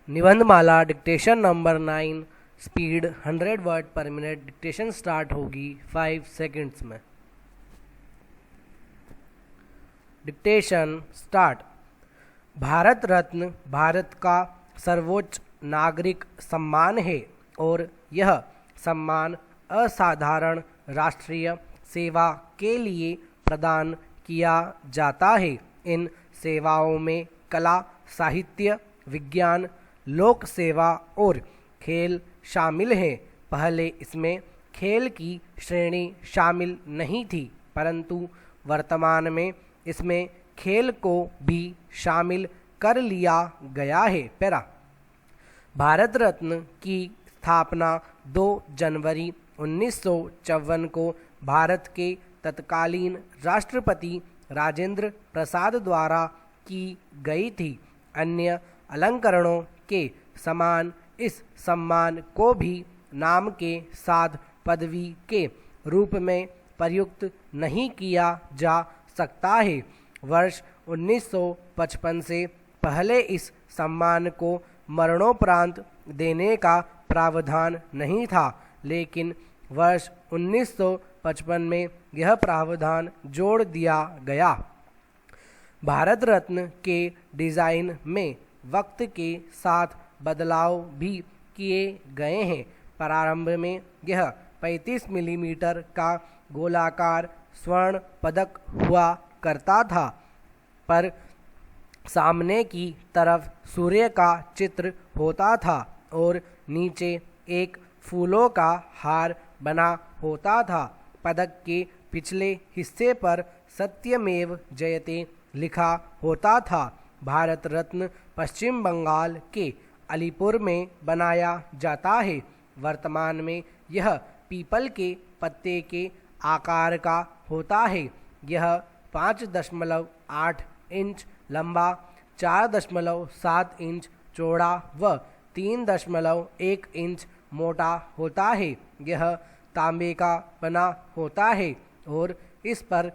Nibandhmala dictation number 9, speed 100 word per minute. Dictation start होगी 5 seconds में। Dictation start. Bharat Ratna Bharat का सर्वोच्च नागरिक सम्मान है और यह सम्मान असाधारण राष्ट्रीय सेवा के लिए प्रदान किया जाता है। इन सेवाओं में कला, साहित्य, विज्ञान, लोक सेवा और खेल शामिल हैं। पहले इसमें खेल की श्रेणी शामिल नहीं थी, परंतु वर्तमान में इसमें खेल को भी शामिल कर लिया गया है। पैरा। भारत रत्न की स्थापना 2 जनवरी 1954 को भारत के तत्कालीन राष्ट्रपति राजेंद्र प्रसाद द्वारा की गई थी। अन्य अलंकरणों के समान इस सम्मान को भी नाम के साथ पदवी के रूप में प्रयुक्त नहीं किया जा सकता है। वर्ष 1955 से पहले इस सम्मान को मरणोपरांत देने का प्रावधान नहीं था, लेकिन वर्ष 1955 में यह प्रावधान जोड़ दिया गया। भारत रत्न के डिज़ाइन में वक्त के साथ बदलाव भी किए गए हैं। प्रारंभ में यह 35 मिलीमीटर का गोलाकार स्वर्ण पदक हुआ करता था, पर सामने की तरफ सूर्य का चित्र होता था और नीचे एक फूलों का हार बना होता था। पदक के पिछले हिस्से पर सत्यमेव जयते लिखा होता था। भारत रत्न पश्चिम बंगाल के अलीपुर में बनाया जाता है। वर्तमान में यह पीपल के पत्ते के आकार का होता है। यह 5.8 इंच लंबा, 4.7 इंच चौड़ा व 3.1 इंच मोटा होता है। यह तांबे का बना होता है और इस पर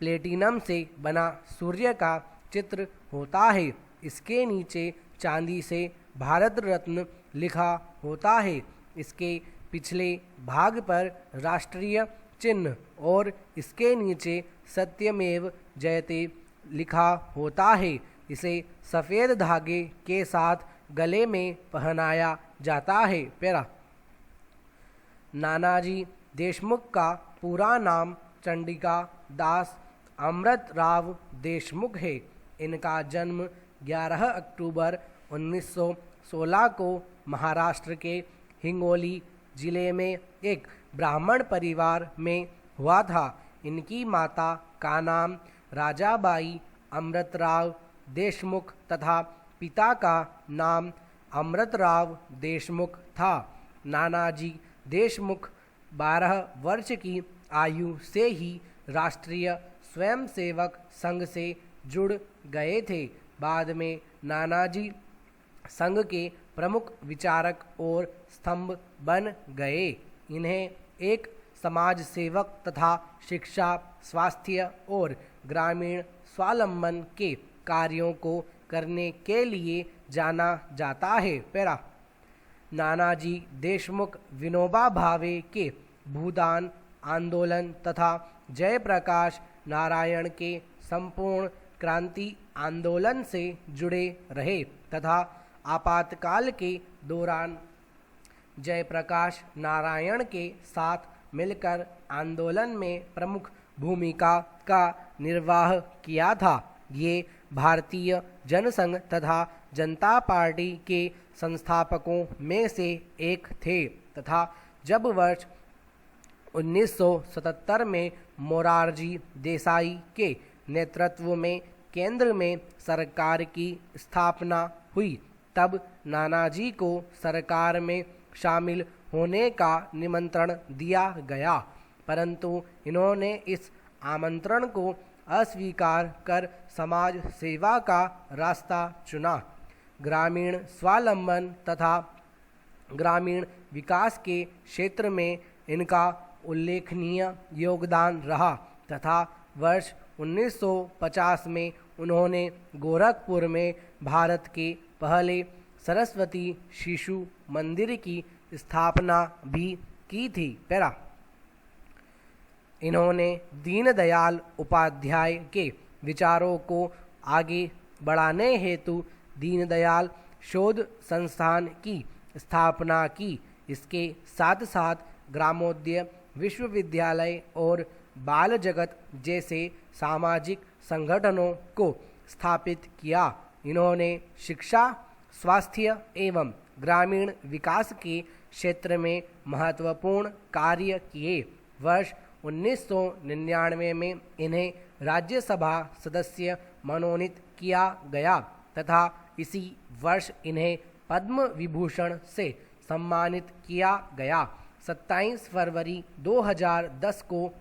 प्लेटिनम से बना सूर्य का चित्र होता है। इसके नीचे चांदी से भारत रत्न लिखा होता है। इसके पिछले भाग पर राष्ट्रीय चिन्ह और इसके नीचे सत्यमेव जयते लिखा होता है। इसे सफ़ेद धागे के साथ गले में पहनाया जाता है। पैरा। नानाजी देशमुख का पूरा नाम चंडिका दास अमृतराव देशमुख है। इनका जन्म 11 अक्टूबर 1916 को महाराष्ट्र के हिंगोली जिले में एक ब्राह्मण परिवार में हुआ था। इनकी माता का नाम राजाबाई अमृतराव देशमुख तथा पिता का नाम अमृतराव देशमुख था। नानाजी देशमुख 12 वर्ष की आयु से ही राष्ट्रीय स्वयंसेवक संघ से जुड़ गए थे। बाद में नानाजी संघ के प्रमुख विचारक और स्तंभ बन गए। इन्हें एक समाज सेवक तथा शिक्षा, स्वास्थ्य और ग्रामीण स्वावलंबन के कार्यों को करने के लिए जाना जाता है। पैरा। नानाजी देशमुख विनोबा भावे के भूदान आंदोलन तथा जयप्रकाश नारायण के संपूर्ण क्रांति आंदोलन से जुड़े रहे तथा आपातकाल के दौरान जयप्रकाश नारायण के साथ मिलकर आंदोलन में प्रमुख भूमिका का निर्वाह किया था। ये भारतीय जनसंघ तथा जनता पार्टी के संस्थापकों में से एक थे तथा जब वर्ष 1977 में मोरारजी देसाई के नेतृत्व में केंद्र में सरकार की स्थापना हुई, तब नानाजी को सरकार में शामिल होने का निमंत्रण दिया गया, परंतु इन्होंने इस आमंत्रण को अस्वीकार कर समाज सेवा का रास्ता चुना। ग्रामीण स्वावलंबन तथा ग्रामीण विकास के क्षेत्र में इनका उल्लेखनीय योगदान रहा तथा वर्ष 1950 में उन्होंने गोरखपुर में भारत के पहले सरस्वती शिशु मंदिर की स्थापना भी की थी। पैरा। इन्होंने दीनदयाल उपाध्याय के विचारों को आगे बढ़ाने हेतु दीनदयाल शोध संस्थान की स्थापना की। इसके साथ साथ ग्रामोदय विश्वविद्यालय और बाल जगत जैसे सामाजिक संगठनों को स्थापित किया। इन्होंने शिक्षा, स्वास्थ्य एवं ग्रामीण विकास के क्षेत्र में महत्वपूर्ण कार्य किए। वर्ष 1999 में इन्हें राज्यसभा सदस्य मनोनीत किया गया तथा इसी वर्ष इन्हें पद्म विभूषण से सम्मानित किया गया। 27 फरवरी 2010 को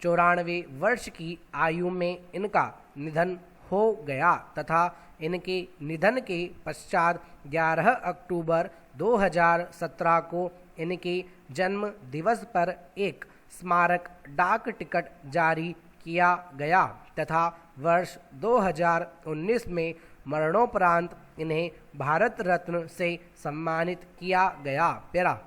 94 वर्ष की आयु में इनका निधन हो गया तथा इनके निधन के पश्चात 11 अक्टूबर 2017 को इनके जन्म दिवस पर एक स्मारक डाक टिकट जारी किया गया तथा वर्ष 2019 में मरणोपरांत इन्हें भारत रत्न से सम्मानित किया गया। पैरा।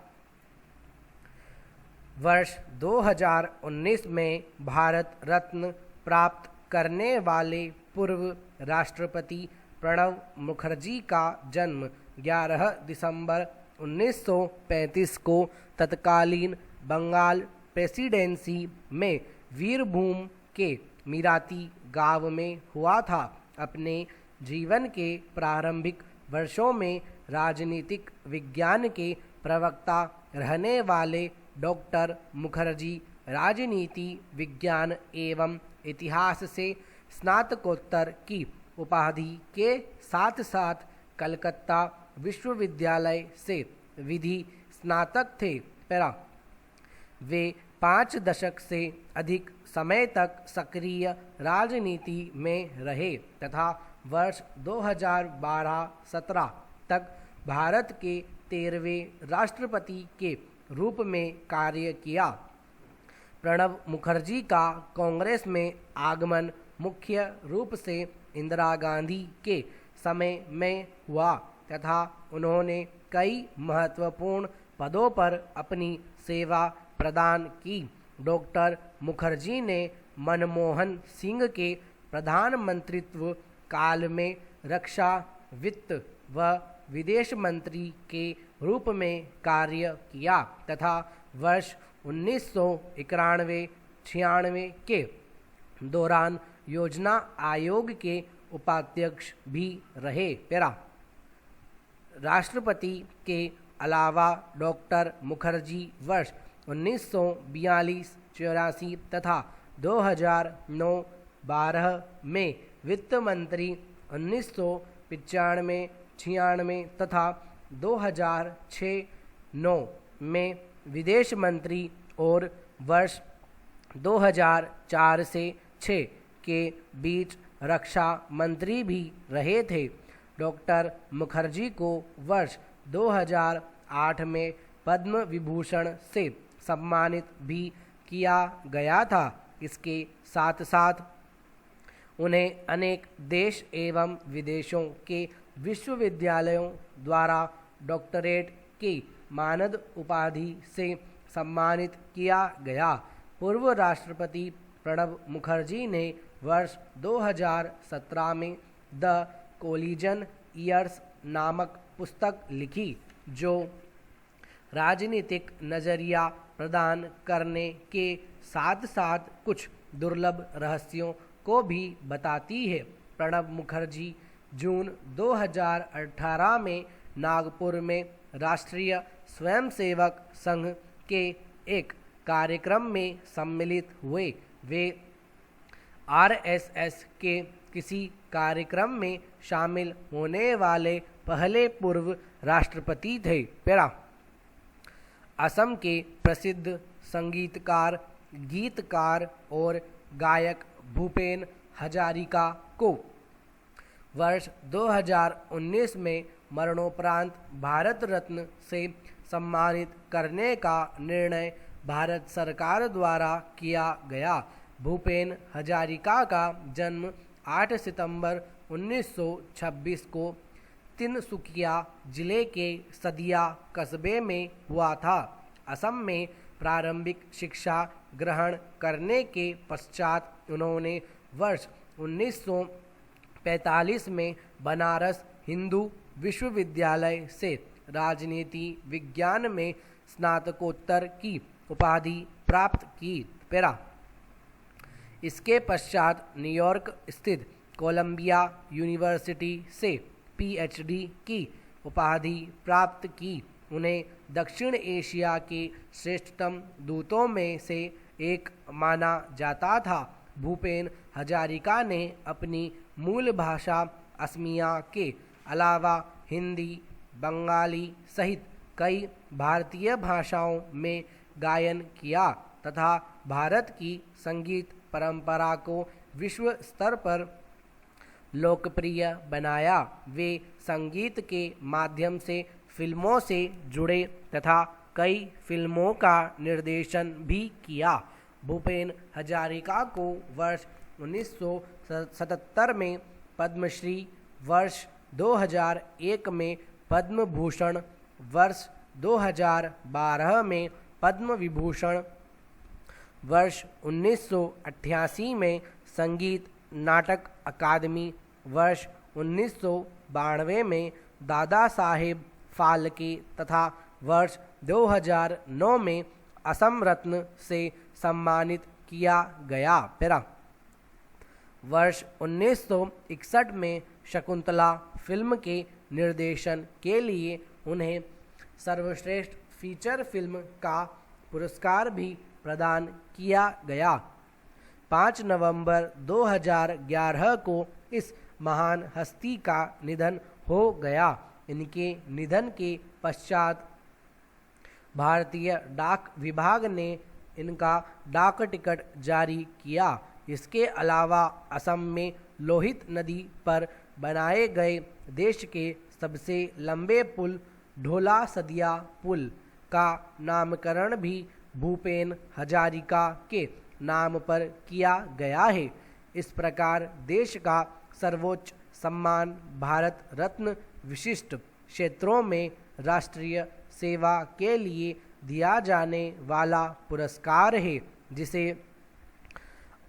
वर्ष 2019 में भारत रत्न प्राप्त करने वाले पूर्व राष्ट्रपति प्रणब मुखर्जी का जन्म 11 दिसंबर 1935 को तत्कालीन बंगाल प्रेसिडेंसी में वीरभूम के मीराती गांव में हुआ था। अपने जीवन के प्रारंभिक वर्षों में राजनीतिक विज्ञान के प्रवक्ता रहने वाले डॉक्टर मुखर्जी राजनीति विज्ञान एवं इतिहास से स्नातकोत्तर की उपाधि के साथ साथ कलकत्ता विश्वविद्यालय से विधि स्नातक थे। पैरा। वे 5 दशक से अधिक समय तक सक्रिय राजनीति में रहे तथा वर्ष 2012-17 तक भारत के 13वें राष्ट्रपति के रूप में कार्य किया। प्रणब मुखर्जी का कांग्रेस में आगमन मुख्य रूप से इंदिरा गांधी के समय में हुआ तथा उन्होंने कई महत्वपूर्ण पदों पर अपनी सेवा प्रदान की। डॉक्टर मुखर्जी ने मनमोहन सिंह के प्रधानमंत्रित्व काल में रक्षा, वित्त व विदेश मंत्री के रूप में कार्य किया तथा वर्ष 1991-96 के दौरान योजना आयोग के उपाध्यक्ष भी रहे। पैरा। राष्ट्रपति के अलावा डॉक्टर मुखर्जी वर्ष 1942-84 तथा 2009-12 में वित्त मंत्री, 1995-96 तथा 2006-09 में विदेश मंत्री और वर्ष 2004 से 6 के बीच रक्षा मंत्री भी रहे थे। डॉक्टर मुखर्जी को वर्ष 2008 में पद्म विभूषण से सम्मानित भी किया गया था। इसके साथ साथ उन्हें अनेक देश एवं विदेशों के विश्वविद्यालयों द्वारा डॉक्टरेट की मानद उपाधि से सम्मानित किया गया। पूर्व राष्ट्रपति प्रणब मुखर्जी ने वर्ष 2017 में द कोलिजन ईयर्स नामक पुस्तक लिखी जो राजनीतिक नज़रिया प्रदान करने के साथ साथ कुछ दुर्लभ रहस्यों को भी बताती है। प्रणब मुखर्जी जून 2018 में नागपुर में राष्ट्रीय स्वयंसेवक संघ के एक कार्यक्रम में सम्मिलित हुए। वे आरएसएस के किसी कार्यक्रम में शामिल होने वाले पहले पूर्व राष्ट्रपति थे। पैरा। असम के प्रसिद्ध संगीतकार, गीतकार और गायक भूपेन हजारिका को वर्ष 2019 में मरणोपरांत भारत रत्न से सम्मानित करने का निर्णय भारत सरकार द्वारा किया गया। भूपेन हजारिका का जन्म 8 सितंबर 1926 को तिनसुकिया जिले के सदिया कस्बे में हुआ था। असम में प्रारंभिक शिक्षा ग्रहण करने के पश्चात उन्होंने वर्ष 1945 में बनारस हिंदू विश्वविद्यालय से राजनीति विज्ञान में स्नातकोत्तर की उपाधि प्राप्त की। इसके पश्चात न्यूयॉर्क स्थित कोलंबिया यूनिवर्सिटी से पीएचडी की उपाधि प्राप्त की। उन्हें दक्षिण एशिया के श्रेष्ठतम दूतों में से एक माना जाता था। भूपेन हजारिका ने अपनी मूल भाषा असमिया के अलावा हिंदी, बंगाली सहित कई भारतीय भाषाओं में गायन किया तथा भारत की संगीत परंपरा को विश्व स्तर पर लोकप्रिय बनाया। वे संगीत के माध्यम से फिल्मों से जुड़े तथा कई फिल्मों का निर्देशन भी किया। भूपेन हजारिका को वर्ष 1977 में पद्मश्री, वर्ष 2001 में पद्म भूषण, वर्ष 2012 में पद्म विभूषण, वर्ष 1988 में संगीत नाटक अकादमी, वर्ष 1992 में दादा साहेब फाल्के तथा वर्ष 2009 में असम रत्न से सम्मानित किया गया। वर्ष 1961 में शकुंतला फिल्म के निर्देशन के लिए उन्हें सर्वश्रेष्ठ फीचर फिल्म का पुरस्कार भी प्रदान किया गया। 5 नवंबर 2011 को इस महान हस्ती का निधन हो गया। इनके निधन के पश्चात भारतीय डाक विभाग ने इनका डाक टिकट जारी किया। इसके अलावा असम में लोहित नदी पर बनाए गए देश के सबसे लंबे पुल ढोला सदिया पुल का नामकरण भी भूपेन हजारिका के नाम पर किया गया है। इस प्रकार देश का सर्वोच्च सम्मान भारत रत्न विशिष्ट क्षेत्रों में राष्ट्रीय सेवा के लिए दिया जाने वाला पुरस्कार है, जिसे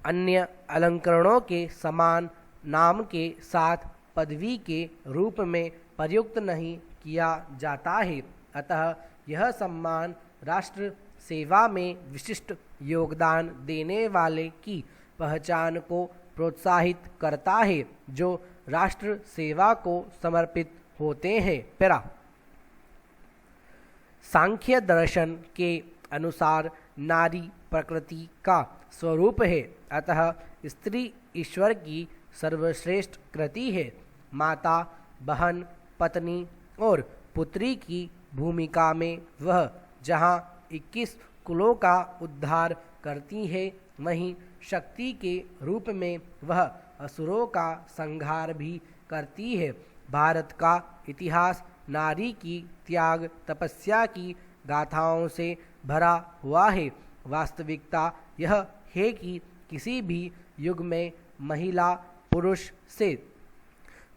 अन्य अलंकरणों के समान नाम के साथ पदवी के रूप में प्रयुक्त नहीं किया जाता है। अतः यह सम्मान राष्ट्र सेवा में विशिष्ट योगदान देने वाले की पहचान को प्रोत्साहित करता है, जो राष्ट्र सेवा को समर्पित होते हैं। सांख्य दर्शन के अनुसार नारी प्रकृति का स्वरूप है, अतः स्त्री ईश्वर की सर्वश्रेष्ठ कृति है। माता, बहन, पत्नी और पुत्री की भूमिका में वह जहाँ 21 कुलों का उद्धार करती है, वहीं शक्ति के रूप में वह असुरों का संहार भी करती है। भारत का इतिहास नारी की त्याग तपस्या की गाथाओं से भरा हुआ है। वास्तविकता यह है कि किसी भी युग में महिला पुरुष से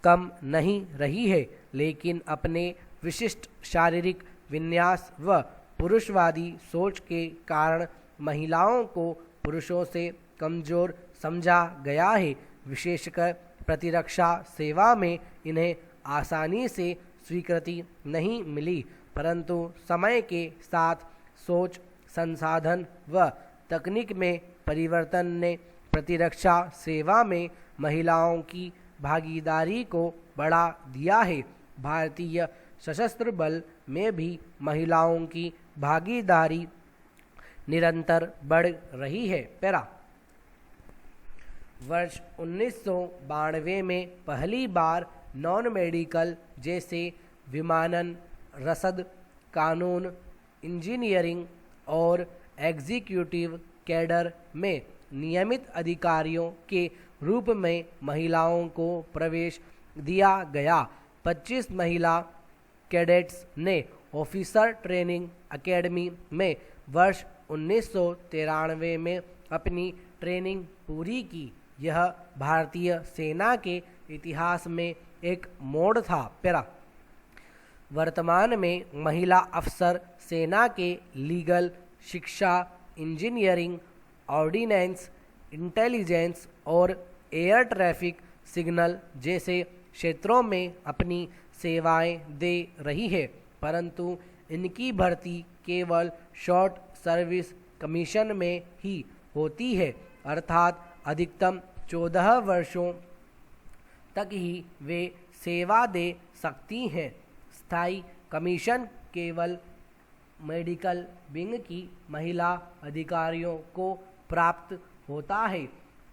कम नहीं रही है, लेकिन अपने विशिष्ट शारीरिक विन्यास व पुरुषवादी सोच के कारण महिलाओं को पुरुषों से कमजोर समझा गया है। विशेषकर प्रतिरक्षा सेवा में इन्हें आसानी से स्वीकृति नहीं मिली, परंतु समय के साथ सोच, संसाधन व तकनीक में परिवर्तन ने प्रतिरक्षा सेवा में महिलाओं की भागीदारी को बढ़ा दिया है। भारतीय सशस्त्र बल में भी महिलाओं की भागीदारी निरंतर बढ़ रही है। वर्ष 1992 में पहली बार नॉन मेडिकल जैसे विमानन, रसद, कानून, इंजीनियरिंग और एग्जीक्यूटिव कैडर में नियमित अधिकारियों के रूप में महिलाओं को प्रवेश दिया गया। 25 महिला कैडेट्स ने ऑफिसर ट्रेनिंग एकेडमी में वर्ष 1993 में अपनी ट्रेनिंग पूरी की। यह भारतीय सेना के इतिहास में एक मोड़ था। वर्तमान में महिला अफसर सेना के लीगल, शिक्षा, इंजीनियरिंग, ऑर्डिनेंस, इंटेलिजेंस और एयर ट्रैफिक सिग्नल जैसे क्षेत्रों में अपनी सेवाएं दे रही है, परंतु इनकी भर्ती केवल शॉर्ट सर्विस कमीशन में ही होती है, अर्थात अधिकतम 14 वर्षों तक ही वे सेवा दे सकती हैं। स्थायी कमीशन केवल मेडिकल विंग की महिला अधिकारियों को प्राप्त होता है।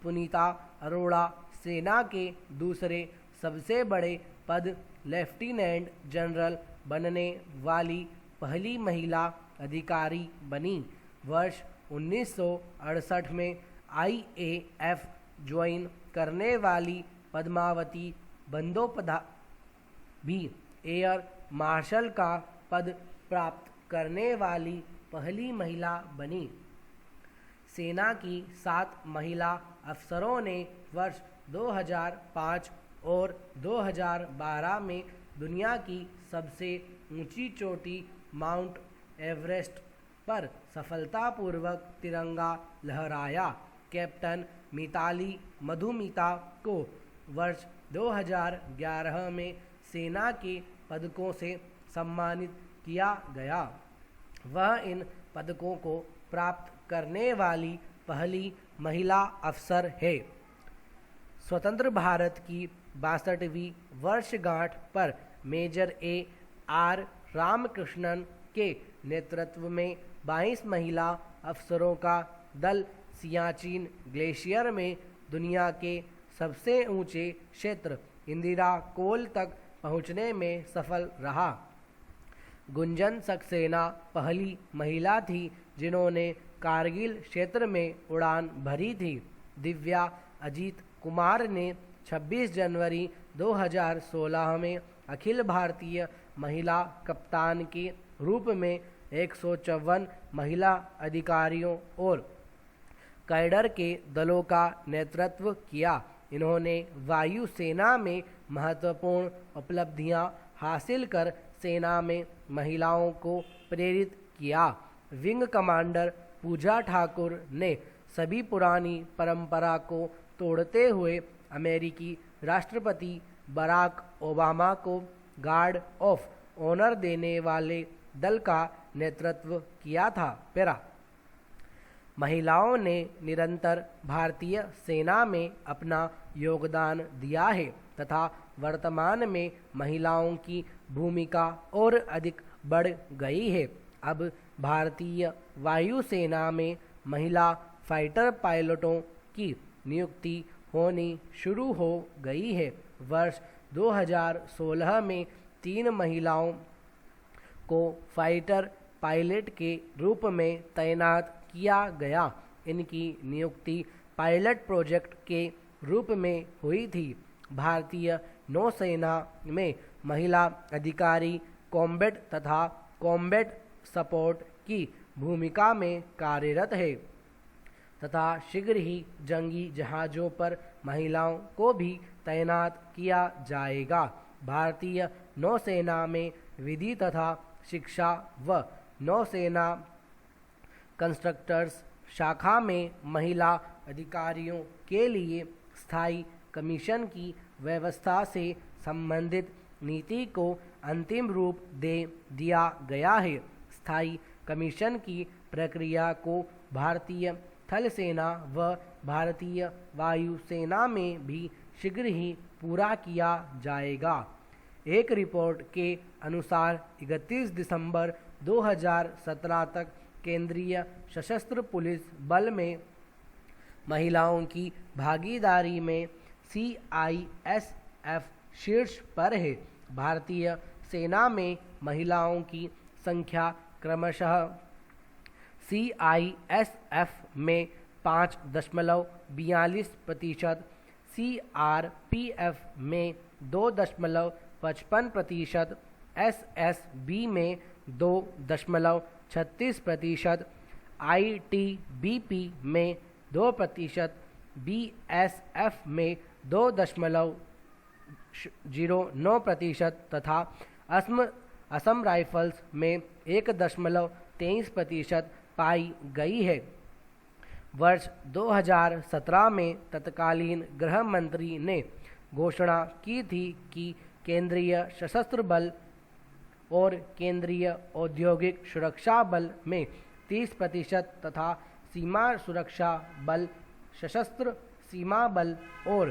पुनीता अरोड़ा सेना के दूसरे सबसे बड़े पद लेफ्टिनेंट जनरल बनने वाली पहली महिला अधिकारी बनी। वर्ष 1968 में IAF ज्वाइन करने वाली पद्मावती बंदोपाध्याय भी एयर मार्शल का पद प्राप्त करने वाली पहली महिला बनी। सेना की 7 महिला अफसरों ने वर्ष 2005 और 2012 में दुनिया की सबसे ऊंची चोटी माउंट एवरेस्ट पर सफलतापूर्वक तिरंगा लहराया। कैप्टन मिताली मधुमिता को वर्ष 2011 में सेना के पदकों से सम्मानित किया गया। वह इन पदकों को प्राप्त करने वाली पहली महिला अफसर है। स्वतंत्र भारत की 62वीं वर्षगांठ पर मेजर AR रामकृष्णन के नेतृत्व में 22 महिला अफसरों का दल सियाचिन ग्लेशियर में दुनिया के सबसे ऊंचे क्षेत्र इंदिरा कोल तक पहुंचने में सफल रहा। गुंजन सक्सेना पहली महिला थी जिन्होंने कारगिल क्षेत्र में उड़ान भरी थी। दिव्या अजीत कुमार ने 26 जनवरी 2016 में अखिल भारतीय महिला कप्तान के रूप में 154 महिला अधिकारियों और कैडर के दलों का नेतृत्व किया। इन्होंने वायु सेना में महत्वपूर्ण उपलब्धियां हासिल कर सेना में महिलाओं को प्रेरित किया। विंग कमांडर पूजा ठाकुर ने सभी पुरानी परंपरा को तोड़ते हुए अमेरिकी राष्ट्रपति बराक ओबामा को गार्ड ऑफ ऑनर देने वाले दल का नेतृत्व किया था। पैरा महिलाओं ने निरंतर भारतीय सेना में अपना योगदान दिया है तथा वर्तमान में महिलाओं की भूमिका और अधिक बढ़ गई है। अब भारतीय वायुसेना में महिला फाइटर पायलटों की नियुक्ति होनी शुरू हो गई है। वर्ष 2016 में 3 महिलाओं को फाइटर पायलट के रूप में तैनात किया गया। इनकी नियुक्ति पायलट प्रोजेक्ट के रूप में हुई थी। भारतीय नौसेना में महिला अधिकारी कॉम्बैट तथा कॉम्बैट सपोर्ट की भूमिका में कार्यरत है तथा शीघ्र ही जंगी जहाज़ों पर महिलाओं को भी तैनात किया जाएगा। भारतीय नौसेना में विधि तथा शिक्षा व नौसेना कंस्ट्रक्टर्स शाखा में महिला अधिकारियों के लिए स्थायी कमीशन की व्यवस्था से संबंधित नीति को अंतिम रूप दे दिया गया है। स्थायी कमीशन की प्रक्रिया को भारतीय थल सेना व भारतीय वायुसेना में भी शीघ्र ही पूरा किया जाएगा। एक रिपोर्ट के अनुसार 31 दिसंबर 2017 तक केंद्रीय सशस्त्र पुलिस बल में महिलाओं की भागीदारी में CISF शीर्ष पर है। भारतीय सेना में महिलाओं की संख्या क्रमशः CISF में 5.42%, CRPF में 2.55%, SSB में 2.36%, ITBP में 2%, BSF में 2.09% तथा असम असम राइफल्स में 1.23% पाई गई है। वर्ष 2017 में तत्कालीन गृह मंत्री ने घोषणा की थी कि केंद्रीय सशस्त्र बल और केंद्रीय औद्योगिक सुरक्षा बल में 30% तथा सीमा सुरक्षा बल, सशस्त्र सीमा बल और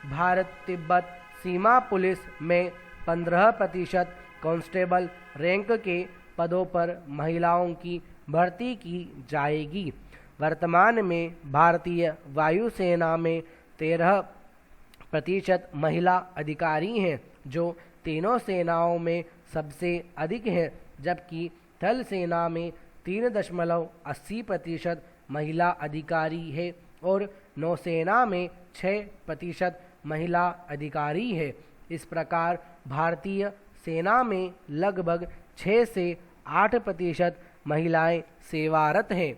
भारत तिब्बत सीमा पुलिस में 15% कांस्टेबल रैंक के पदों पर महिलाओं की भर्ती की जाएगी। वर्तमान में भारतीय वायुसेना में 13% महिला अधिकारी हैं, जो तीनों सेनाओं में सबसे अधिक है, जबकि थल सेना में 3.80% महिला अधिकारी है और नौसेना में 6% महिला अधिकारी है। इस प्रकार भारतीय सेना में लगभग 6 से 8% महिलाएं सेवारत हैं।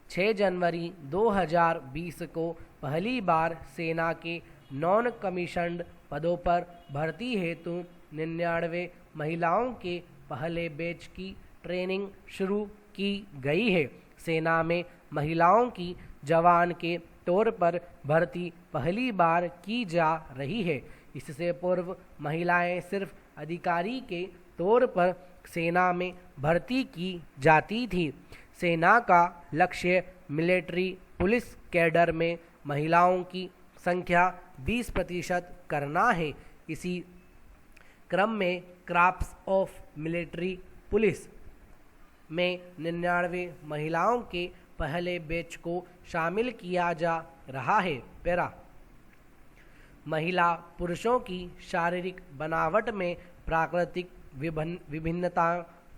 6 जनवरी 2020 को पहली बार सेना के नॉन कमीशन्ड पदों पर भर्ती हेतु 99 महिलाओं के पहले बैच की ट्रेनिंग शुरू की गई है। सेना में महिलाओं की जवान के तौर पर भर्ती पहली बार की जा रही है। इससे पूर्व महिलाएं सिर्फ अधिकारी के तौर पर सेना में भर्ती की जाती थी। सेना का लक्ष्य मिलिट्री पुलिस कैडर में महिलाओं की संख्या 20% करना है। इसी क्रम में क्राफ्ट्स ऑफ मिलिट्री पुलिस में 99 महिलाओं के पहले बैच को शामिल किया जा रहा है। पैरा महिला पुरुषों की शारीरिक बनावट में प्राकृतिक विभिन्नता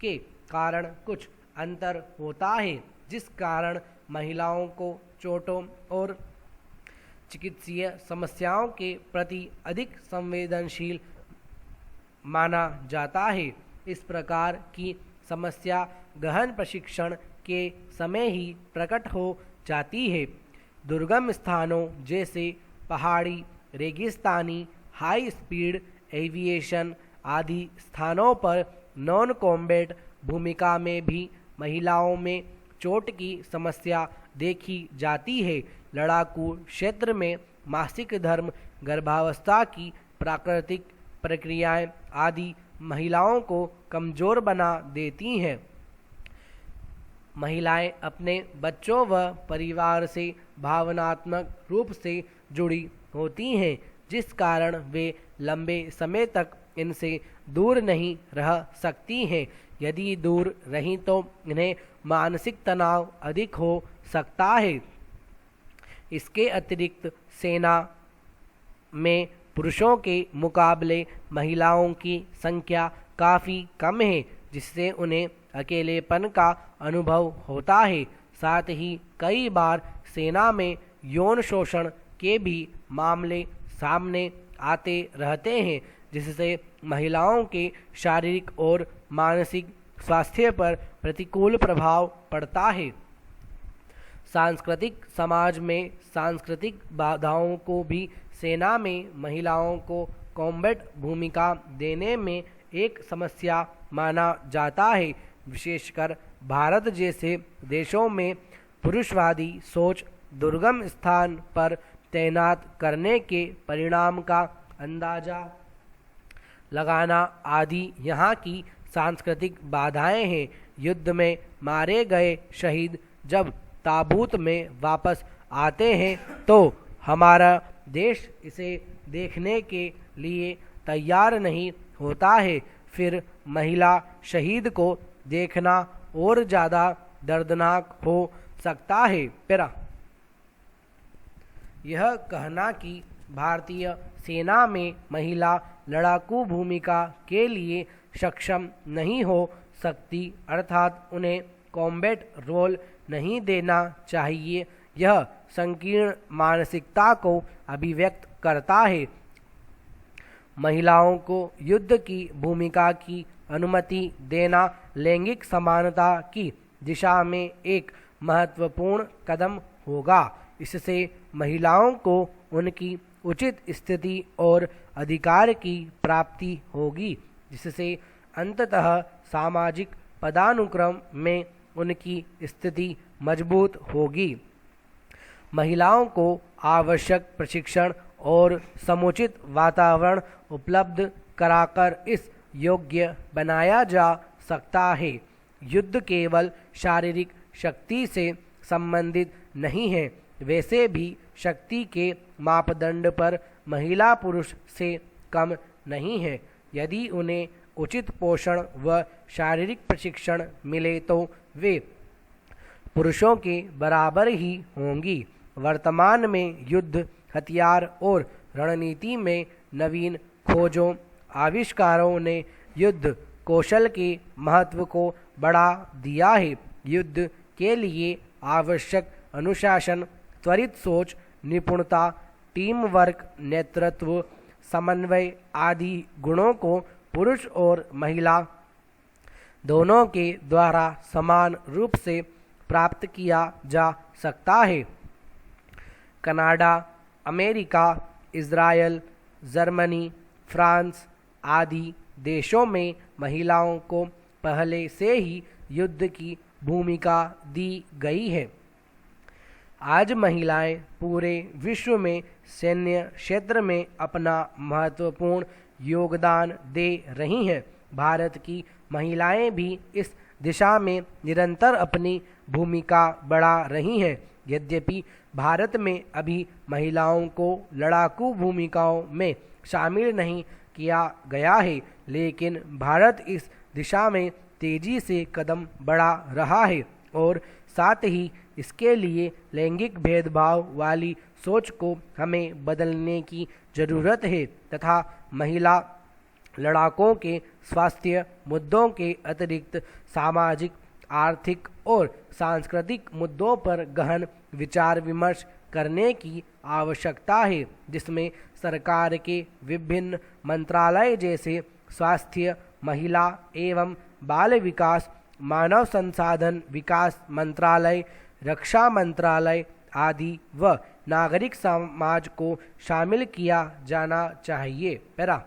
के कारण कुछ अंतर होता है, जिस कारण महिलाओं को चोटों और चिकित्सीय समस्याओं के प्रति अधिक संवेदनशील माना जाता है। इस प्रकार की समस्या गहन प्रशिक्षण के समय ही प्रकट हो जाती है। दुर्गम स्थानों जैसे पहाड़ी, रेगिस्तानी, हाई स्पीड एविएशन आदि स्थानों पर नॉन कॉम्बैट भूमिका में भी महिलाओं में चोट की समस्या देखी जाती है। लड़ाकू क्षेत्र में मासिक धर्म, गर्भावस्था की प्राकृतिक प्रक्रियाएं आदि महिलाओं को कमजोर बना देती हैं। महिलाएं अपने बच्चों व परिवार से भावनात्मक रूप से जुड़ी होती हैं, जिस कारण वे लंबे समय तक इनसे दूर नहीं रह सकती हैं। यदि दूर रहीं तो इन्हें मानसिक तनाव अधिक हो सकता है। इसके अतिरिक्त सेना में पुरुषों के मुकाबले महिलाओं की संख्या काफ़ी कम है, जिससे उन्हें अकेलेपन का अनुभव होता है। साथ ही कई बार सेना में यौन शोषण के भी मामले सामने आते रहते हैं, जिससे महिलाओं के शारीरिक और मानसिक स्वास्थ्य पर प्रतिकूल प्रभाव पड़ता है। सांस्कृतिक समाज में सांस्कृतिक बाधाओं को भी सेना में महिलाओं को कॉम्बैट भूमिका देने में एक समस्या माना जाता है। विशेषकर भारत जैसे देशों में पुरुषवादी सोच दुर्गम स्थान पर तैनात करने के परिणाम का अंदाजा लगाना आदि यहाँ की सांस्कृतिक बाधाएं हैं। युद्ध में मारे गए शहीद जब ताबूत में वापस आते हैं तो हमारा देश इसे देखने के लिए तैयार नहीं होता है। फिर महिला शहीद को देखना और ज़्यादा दर्दनाक हो सकता है। पैरा यह कहना कि भारतीय सेना में महिला लड़ाकू भूमिका के लिए सक्षम नहीं हो सकती, अर्थात उन्हें कॉम्बैट रोल नहीं देना चाहिए, यह संकीर्ण मानसिकता को अभिव्यक्त करता है। महिलाओं को युद्ध की भूमिका की अनुमति देना लैंगिक समानता की दिशा में एक महत्वपूर्ण कदम होगा। इससे महिलाओं को उनकी उचित स्थिति और अधिकार की प्राप्ति होगी, जिससे अंततः सामाजिक पदानुक्रम में उनकी स्थिति मजबूत होगी। महिलाओं को आवश्यक प्रशिक्षण और समुचित वातावरण उपलब्ध कराकर इस योग्य बनाया जा सकता है। युद्ध केवल शारीरिक शक्ति से संबंधित नहीं है, वैसे भी शक्ति के मापदंड पर महिला पुरुष से कम नहीं है। यदि उन्हें उचित पोषण व शारीरिक प्रशिक्षण मिले तो वे पुरुषों के बराबर ही होंगी। वर्तमान में युद्ध हथियार और रणनीति में नवीन खोजों आविष्कारों ने युद्ध कौशल के महत्व को बढ़ा दिया है। युद्ध के लिए आवश्यक अनुशासन, त्वरित सोच, निपुणता, टीम वर्क, नेतृत्व, समन्वय आदि गुणों को पुरुष और महिला दोनों के द्वारा समान रूप से प्राप्त किया जा सकता है। Canada, America, Israel, Germany, France आदि देशों में महिलाओं को पहले से ही युद्ध की भूमिका दी गई है। आज महिलाएं पूरे विश्व में सैन्य क्षेत्र में अपना महत्वपूर्ण योगदान दे रही हैं। भारत की महिलाएं भी इस दिशा में निरंतर अपनी भूमिका बढ़ा रही हैं। यद्यपि भारत में अभी महिलाओं को लड़ाकू भूमिकाओं में शामिल नहीं किया गया है, लेकिन भारत इस दिशा में तेजी से कदम बढ़ा रहा है और साथ ही इसके लिए लैंगिक भेदभाव वाली सोच को हमें बदलने की ज़रूरत है तथा महिला लड़ाकों के स्वास्थ्य मुद्दों के अतिरिक्त सामाजिक, आर्थिक और सांस्कृतिक मुद्दों पर गहन विचार विमर्श करने की आवश्यकता है, जिसमें सरकार के विभिन्न मंत्रालय जैसे स्वास्थ्य, महिला एवं बाल विकास, मानव संसाधन विकास मंत्रालय, रक्षा मंत्रालय आदि व नागरिक समाज को शामिल किया जाना चाहिए। पैरा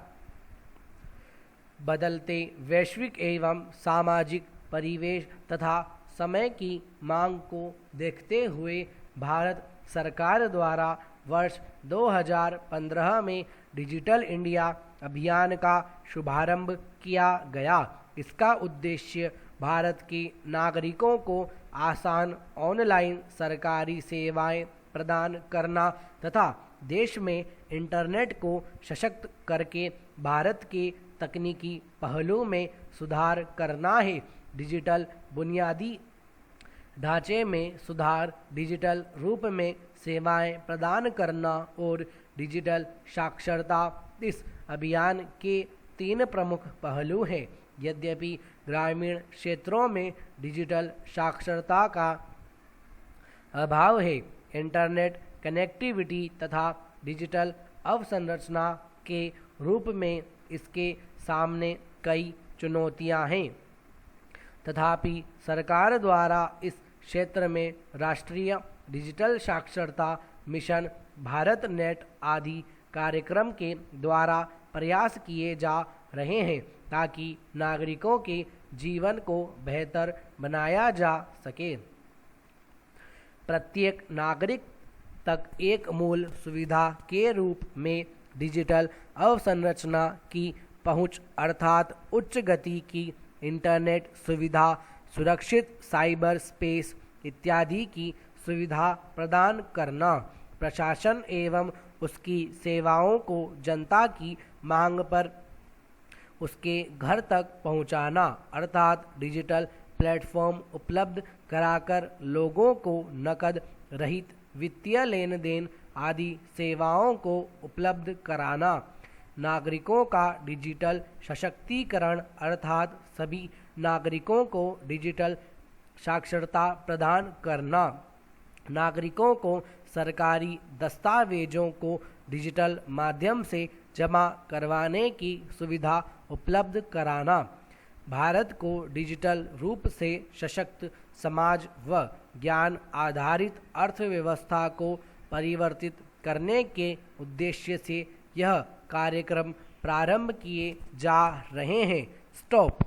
बदलते वैश्विक एवं सामाजिक परिवेश तथा समय की मांग को देखते हुए भारत सरकार द्वारा वर्ष 2015 में डिजिटल इंडिया अभियान का शुभारंभ किया गया। इसका उद्देश्य भारत के नागरिकों को आसान ऑनलाइन सरकारी सेवाएं प्रदान करना तथा देश में इंटरनेट को सशक्त करके भारत के तकनीकी पहलू में सुधार करना है। डिजिटल बुनियादी ढांचे में सुधार, डिजिटल रूप में सेवाएं प्रदान करना और डिजिटल साक्षरता इस अभियान के 3 प्रमुख पहलू हैं। यद्यपि ग्रामीण क्षेत्रों में डिजिटल साक्षरता का अभाव है, इंटरनेट कनेक्टिविटी तथा डिजिटल अवसंरचना के रूप में इसके सामने कई चुनौतियां हैं। तथापि सरकार द्वारा इस क्षेत्र में राष्ट्रीय डिजिटल साक्षरता मिशन, भारत नेट आदि कार्यक्रम के द्वारा प्रयास किए जा रहे हैं ताकि नागरिकों के जीवन को बेहतर बनाया जा सके। प्रत्येक नागरिक तक एक मूल सुविधा के रूप में डिजिटल अवसंरचना की पहुंच अर्थात उच्च गति की इंटरनेट सुविधा, सुरक्षित साइबर स्पेस इत्यादि की सुविधा प्रदान करना, प्रशासन एवं उसकी सेवाओं को जनता की मांग पर उसके घर तक पहुंचाना अर्थात डिजिटल प्लेटफॉर्म उपलब्ध कराकर लोगों को नकद रहित वित्तीय लेन देन आदि सेवाओं को उपलब्ध कराना, नागरिकों का डिजिटल सशक्तिकरण अर्थात सभी नागरिकों को डिजिटल साक्षरता प्रदान करना, नागरिकों को सरकारी दस्तावेजों को डिजिटल माध्यम से जमा करवाने की सुविधा उपलब्ध कराना, भारत को डिजिटल रूप से सशक्त समाज व ज्ञान आधारित अर्थव्यवस्था को परिवर्तित करने के उद्देश्य से यह कार्यक्रम प्रारंभ किए जा रहे हैं। स्टॉप।